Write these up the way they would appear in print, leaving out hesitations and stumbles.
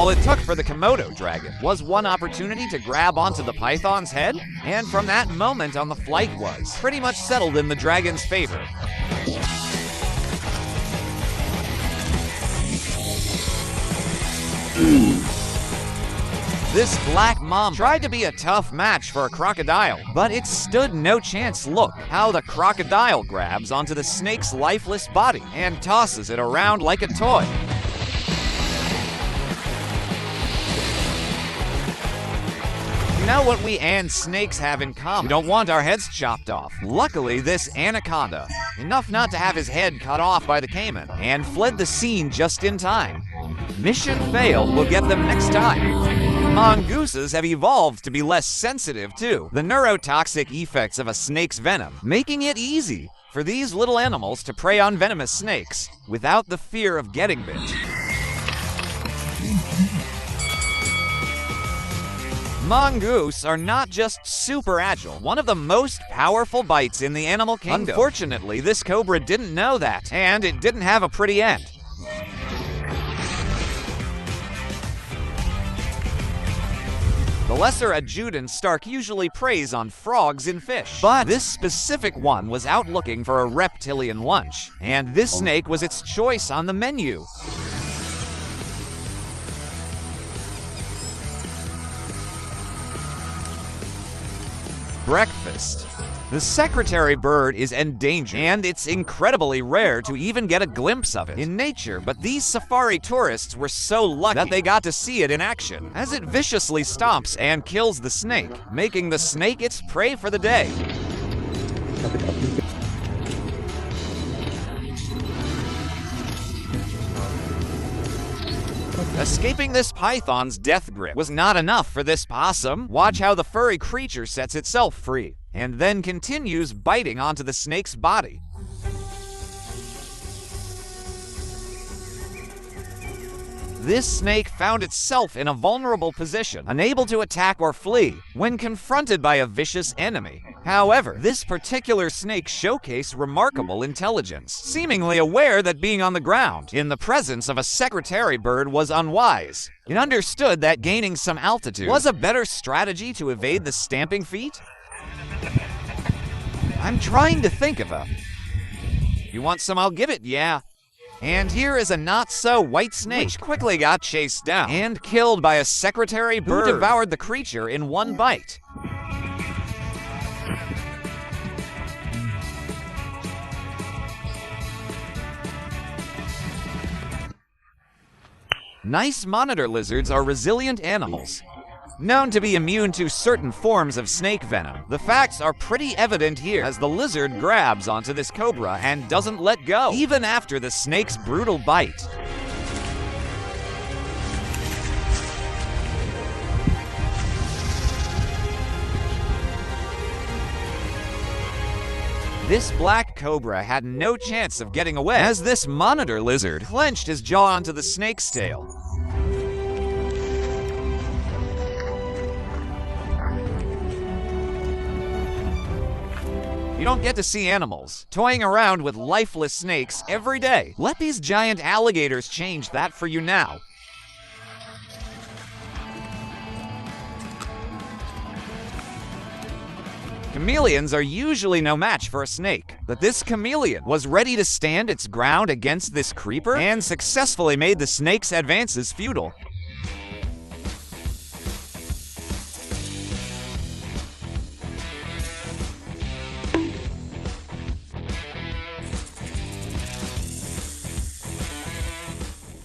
All it took for the Komodo dragon was one opportunity to grab onto the python's head, and from that moment on, the flight was pretty much settled in the dragon's favor. This black mamba tried to be a tough match for a crocodile, but it stood no chance. Look how the crocodile grabs onto the snake's lifeless body and tosses it around like a toy. You know what we and snakes have in common? We don't want our heads chopped off. Luckily, this anaconda, enough not to have his head cut off by the caiman, and fled the scene just in time. Mission failed, we'll get them next time. Mongooses have evolved to be less sensitive to the neurotoxic effects of a snake's venom, making it easy for these little animals to prey on venomous snakes without the fear of getting bit. Mongoose are not just super agile, one of the most powerful bites in the animal kingdom. Unfortunately, this cobra didn't know that, and it didn't have a pretty end. The lesser adjutant Stark usually preys on frogs and fish, but this specific one was out looking for a reptilian lunch, and this snake was its choice on the menu. Breakfast. The secretary bird is endangered, and it's incredibly rare to even get a glimpse of it in nature, but these safari tourists were so lucky that they got to see it in action, as it viciously stomps and kills the snake, making the snake its prey for the day. Escaping this python's death grip was not enough for this possum. Watch how the furry creature sets itself free, and then continues biting onto the snake's body. This snake found itself in a vulnerable position, unable to attack or flee when confronted by a vicious enemy. However, this particular snake showcased remarkable intelligence, seemingly aware that being on the ground in the presence of a secretary bird was unwise. It understood that gaining some altitude was a better strategy to evade the stamping feet. I'm trying to think of a... You want some? I'll give it, yeah. And here is a not-so-white snake, which quickly got chased down and killed by a secretary bird who devoured the creature in one bite. Nice monitor lizards are resilient animals, known to be immune to certain forms of snake venom. The facts are pretty evident here, as the lizard grabs onto this cobra and doesn't let go, even after the snake's brutal bite. This black cobra had no chance of getting away, as this monitor lizard clenched his jaw onto the snake's tail. You don't get to see animals toying around with lifeless snakes every day. Let these giant alligators change that for you now. Chameleons are usually no match for a snake, but this chameleon was ready to stand its ground against this creeper and successfully made the snake's advances futile.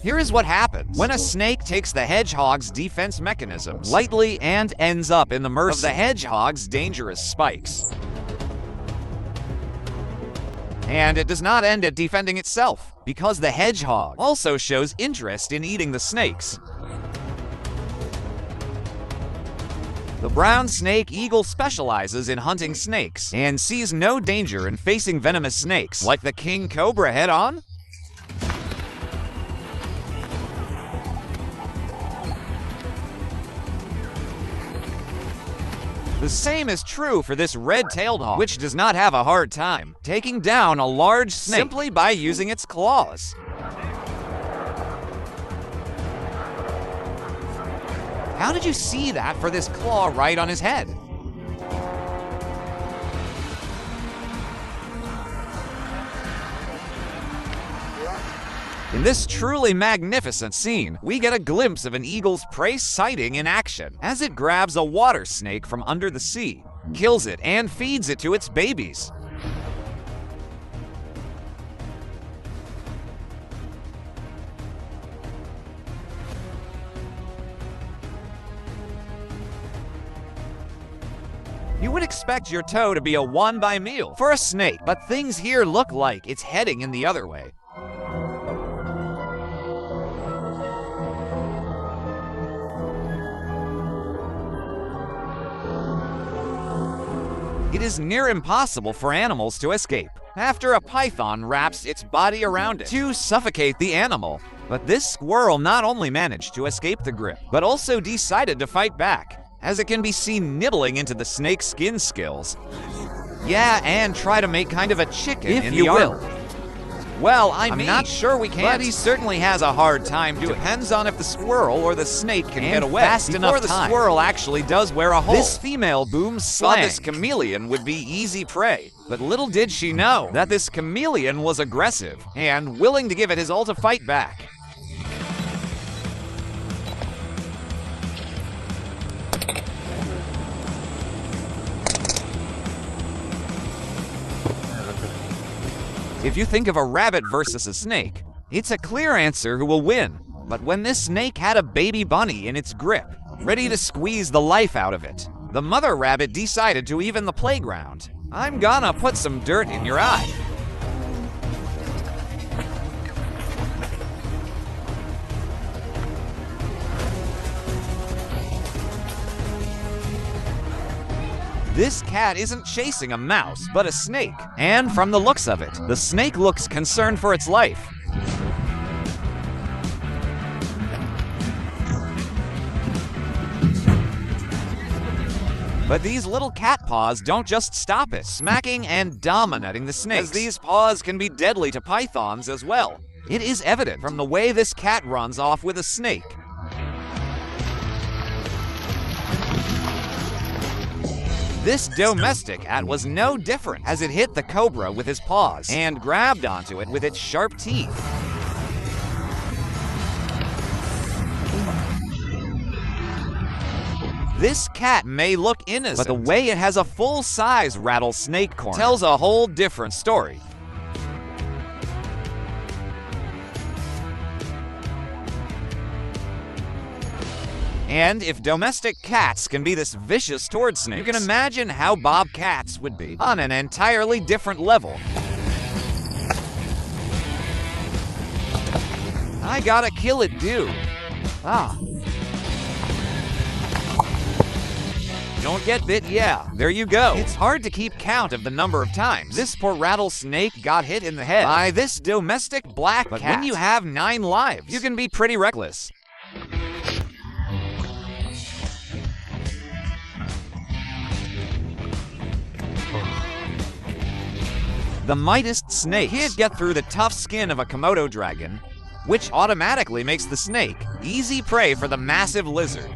Here is what happens when a snake takes the hedgehog's defense mechanisms lightly and ends up in the mercy of the hedgehog's dangerous spikes. And it does not end at defending itself, because the hedgehog also shows interest in eating the snakes. The brown snake eagle specializes in hunting snakes and sees no danger in facing venomous snakes like the king cobra head-on. The same is true for this red-tailed hawk, which does not have a hard time taking down a large snake simply by using its claws. How did you see that for this claw right on his head? In this truly magnificent scene, we get a glimpse of an eagle's prey sighting in action as it grabs a water snake from under the sea, kills it, and feeds it to its babies. You would expect your toe to be a one-by meal for a snake, but things here look like it's heading in the other way. It is near impossible for animals to escape after a python wraps its body around it to suffocate the animal. But this squirrel not only managed to escape the grip, but also decided to fight back, as it can be seen nibbling into the snake's skin scales. Yeah, and try to make kind of a chicken if you will. Well, I'm not sure we can, but he certainly has a hard time doing it. Depends on if the squirrel or the snake can get away fast enough before the squirrel actually does wear a hole. This female booms slang. Thought this chameleon would be easy prey, but little did she know that this chameleon was aggressive and willing to give it his all to fight back. If you think of a rabbit versus a snake, it's a clear answer who will win. But when this snake had a baby bunny in its grip, ready to squeeze the life out of it, the mother rabbit decided to even the playground. I'm gonna put some dirt in your eye. This cat isn't chasing a mouse, but a snake. And from the looks of it, the snake looks concerned for its life. But these little cat paws don't just stop it, smacking and dominating the snakes, as these paws can be deadly to pythons as well. It is evident from the way this cat runs off with a snake. This domestic cat was no different as it hit the cobra with his paws and grabbed onto it with its sharp teeth. This cat may look innocent, but the way it has a full-size rattlesnake corner tells a whole different story. And if domestic cats can be this vicious towards snakes, you can imagine how bobcats would be on an entirely different level. I gotta kill it, dude. Don't get bit, yeah, there you go. It's hard to keep count of the number of times this poor rattlesnake got hit in the head by this domestic black cat. But when you have 9 lives, you can be pretty reckless. The Midas snake can't get through the tough skin of a Komodo dragon, which automatically makes the snake easy prey for the massive lizard.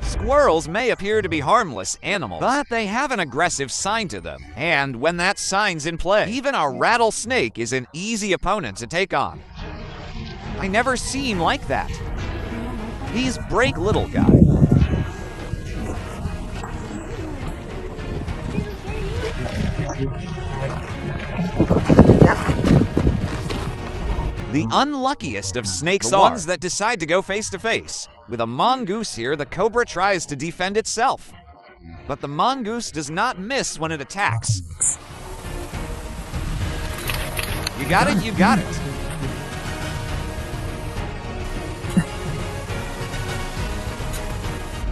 Squirrels may appear to be harmless animals, but they have an aggressive side to them. And when that sign's in play, even a rattlesnake is an easy opponent to take on. I never seen like that. He's break little guy. The unluckiest of snakes the ones that decide to go face to face. With a mongoose here, the cobra tries to defend itself. But the mongoose does not miss when it attacks. You got it, you got it.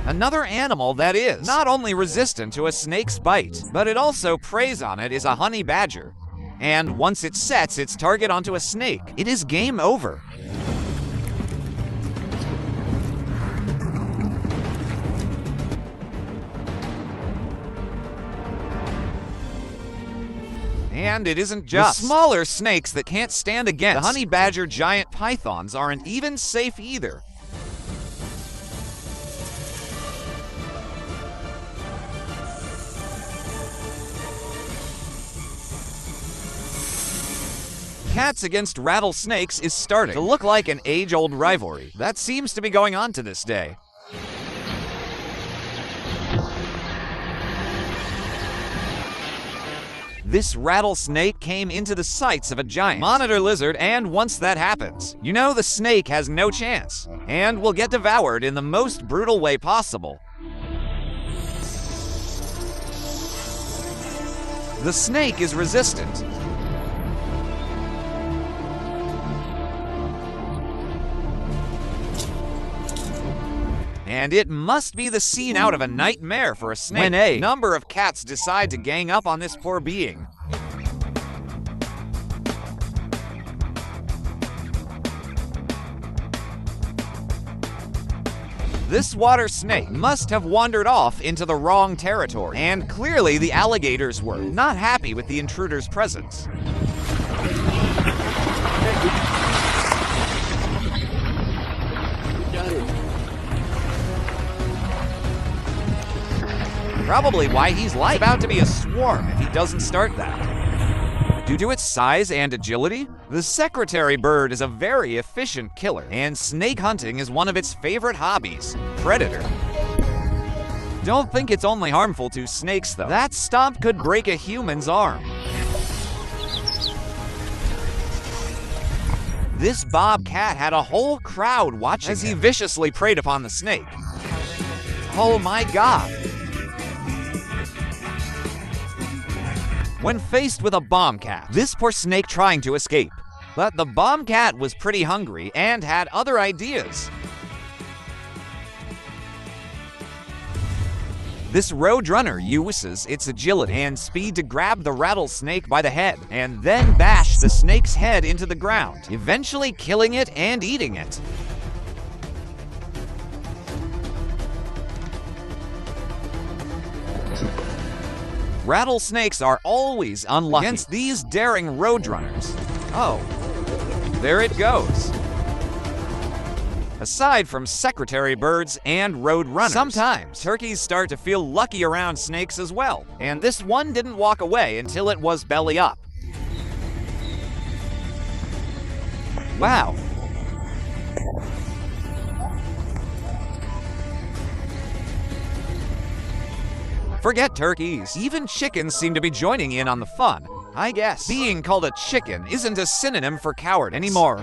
Another animal that is not only resistant to a snake's bite, but it also preys on it is a honey badger. And once it sets its target onto a snake, it is game over. And it isn't just the smaller snakes that can't stand against the honey badger giant pythons aren't even safe either. Cats against rattlesnakes is starting to look like an age-old rivalry that seems to be going on to this day. This rattlesnake came into the sights of a giant monitor lizard, and once that happens, you know the snake has no chance and will get devoured in the most brutal way possible. The snake is resistant. And it must be the scene out of a nightmare for a snake when a number of cats decide to gang up on this poor being. This water snake must have wandered off into the wrong territory, and clearly the alligators were not happy with the intruder's presence. Probably why he's about to be a swarm if he doesn't start that. Due to its size and agility, the secretary bird is a very efficient killer, and snake hunting is one of its favorite hobbies. Predator. Don't think it's only harmful to snakes, though. That stomp could break a human's arm. This bobcat had a whole crowd watching as he viciously preyed upon the snake. Oh my God. When faced with a bombcat, this poor snake trying to escape. But the bombcat was pretty hungry and had other ideas. This roadrunner uses its agility and speed to grab the rattlesnake by the head and then bash the snake's head into the ground, eventually killing it and eating it. Rattlesnakes are always unlucky against these daring roadrunners. Oh, there it goes. Aside from secretary birds and roadrunners, sometimes turkeys start to feel lucky around snakes as well, and this one didn't walk away until it was belly up. Wow. Forget turkeys. Even chickens seem to be joining in on the fun. I guess being called a chicken isn't a synonym for coward anymore.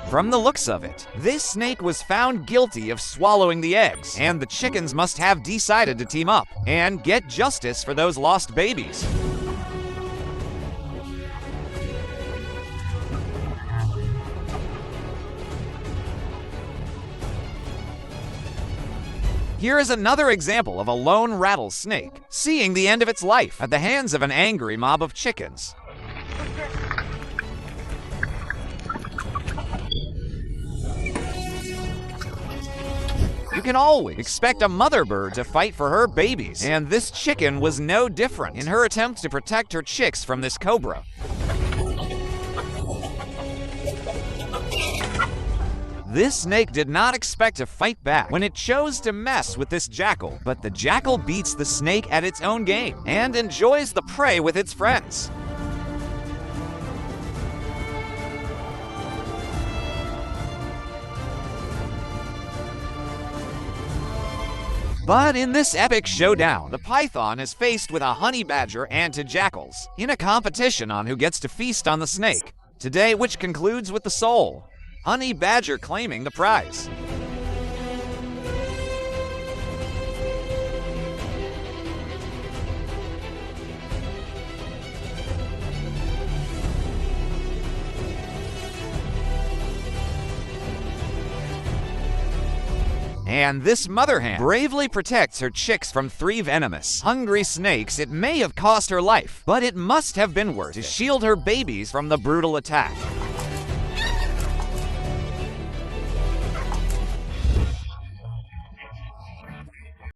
From the looks of it, this snake was found guilty of swallowing the eggs, and the chickens must have decided to team up and get justice for those lost babies. Here is another example of a lone rattlesnake seeing the end of its life at the hands of an angry mob of chickens. You can always expect a mother bird to fight for her babies, and this chicken was no different in her attempt to protect her chicks from this cobra. This snake did not expect to fight back when it chose to mess with this jackal, but the jackal beats the snake at its own game and enjoys the prey with its friends. But in this epic showdown, the python is faced with a honey badger and two jackals in a competition on who gets to feast on the snake. Today, which concludes with the soul. Honey badger claiming the prize. And this mother hen bravely protects her chicks from 3 venomous, hungry snakes. It may have cost her life, but it must have been worth it to shield her babies from the brutal attack.